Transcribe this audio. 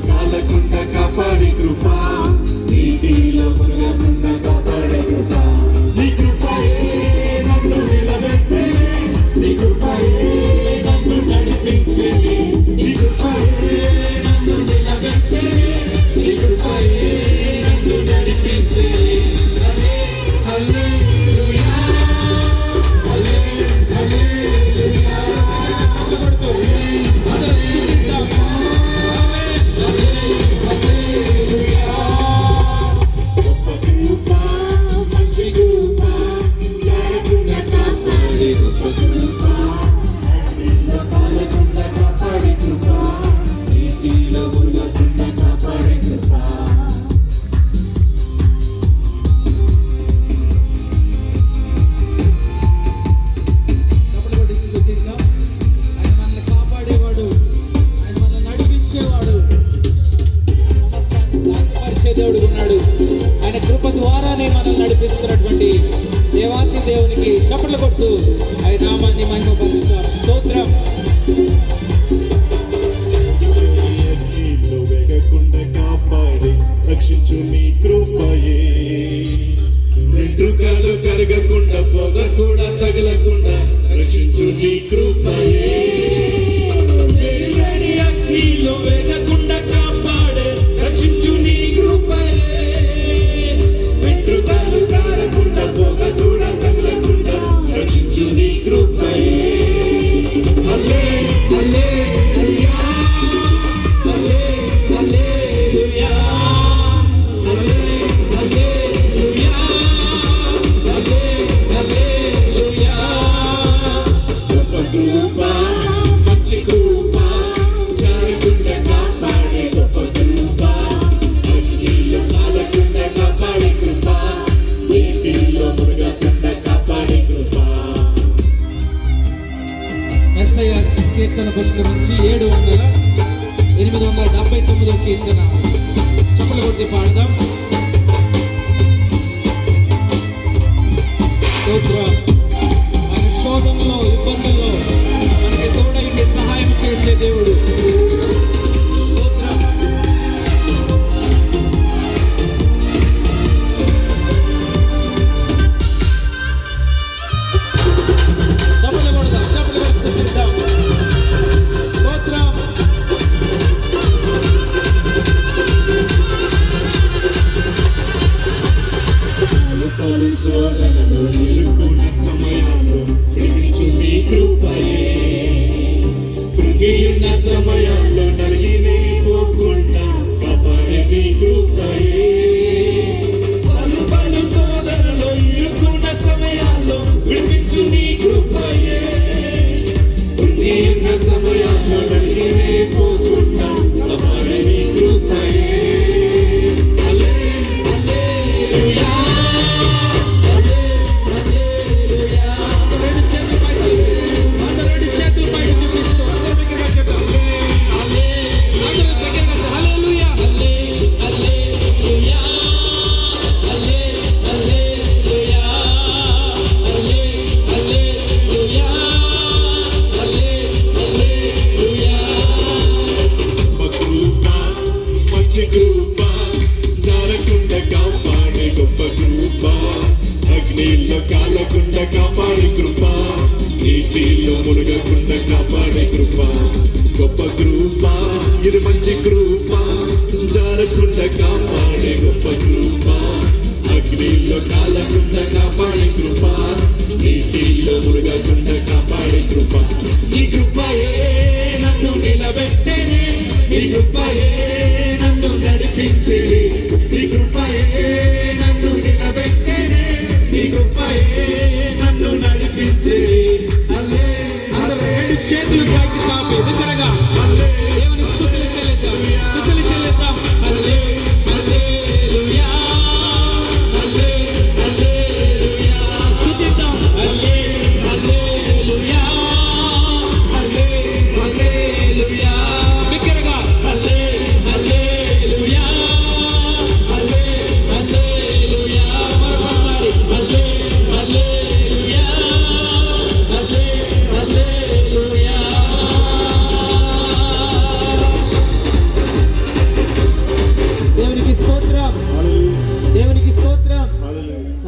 కాలకుండా కాపాడే కృప, నీటిలో మునగకుండా కాపాడే కృప. నీ కృపయే నన్ను నిలబెట్టేది, నీ కృపయే నన్ను నడిపించేది, నీ కృపయే నన్ను నిలబెట్టేది, నీ కృపయే నన్ను నడిపించేది. హల్లెలూయా, హల్లెలూయా. గొప్ప కృప, మంచి కృప, కాలకుండా కాపాడే గొప్ప కృప, నీటిలో కాలకుండా కాపాడే కృప, నీటిలో మునగకుండా కాపాడే కృప. ఆయన మనల్ని కాపాడేవాడు, ఆయన మనల్ని నడిపించేవాడు, సమస్తాన్ని సాధ్యపరిచే దేవుడు ఉన్నాడు. ఆయన కృప ద్వారానే మనల్ని నడిపిస్తున్నటువంటి దేవాతి దేవునికి చప్పట్లు కొడుతూ ఆయన నామాన్ని మహిమపరుస్తాం. స్తోత్రం. నీళ్ళు వేగకుండా కాపాడి రక్షించు నీ కృపయే, వెంట్రుకలు కరగకుండా పొగ కూడా తగలకుండా రక్షించు నీ కృపయే. వేడి అగ్నిలో వేగకుండా కాపాడే రక్షించు నీ కృపయే, వెంట్రుకలు కారకుండా పొగ కూడా తగలకుండా రక్షించు నీ కృపయే. హల్లెలూయా, హల్లెలూయా, హల్లెలూయా, హల్లెలూయా. గొప్ప కృప, మంచి కృప, జారకుండా కాపాడే గొప్ప కృప, అగ్నిలో కాలకుండా కాపాడే కృప, నీటిలో మునగకుండా కాపాడే కృప. మెస్సయ్య కీర్తన పుస్తకం నుంచి 879 కీర్తన చప్పట్లు కొట్టి పాడదాం. స్తోత్రం. ఆయన శోధనలో, ఇబ్బందుల్లో మనకి తోడైంది, సహాయం చేసే దేవుడు. స్తోత్రం. చప్పట్లు కొడదాం, చప్పట్లు కొట్టి స్తుతిద్దాం. స్తోత్రం. పలు శోధనలో ఇరుక్కున్న సమయాల్లో ప్రేమించు నీ కృపయే, కృంగియున్న సమయాల్లో నలిగినే పోకుండా కాపాడే నీ కృపయే. పలు పలు శోధనలో ఇరుక్కున్న సమయాల్లో ప్రేమించు నీ కృపయే, కృంగియున్న సమయాల్లో నలిగినే పోకుండా కాపాడే నీ కృపయే. హల్లెలూయా, రెండు చేతులు పైకి చూపిస్తూ అందరూ దగ్గరగా చెప్తాం. అందరూ దగ్గరగా హల్లెలూయా, హల్లెలూయా, హల్లెలూయా, హల్లెలూయా, హల్లెలూయా. గొప్ప కృప, మంచి కృప, జారకుండా కాపాడే గొప్ప కృప, అగ్నిలో కాలకుండా కాపాడే కృప, నీటిలో మునగకుండా కాపాడే కృప. గొప్ప కృప, ఇది మంచి కృప, జారకుండా కాపాడే గొప్ప కృప, అగ్నిలో కాలకుండా కాపాడే కృప, నీటిలో మునగకుండా కాపాడే కృప. ఈ కృపయే నన్ను నిలబెట్టేది, ఈ కృపయే నన్ను నడిపించేది,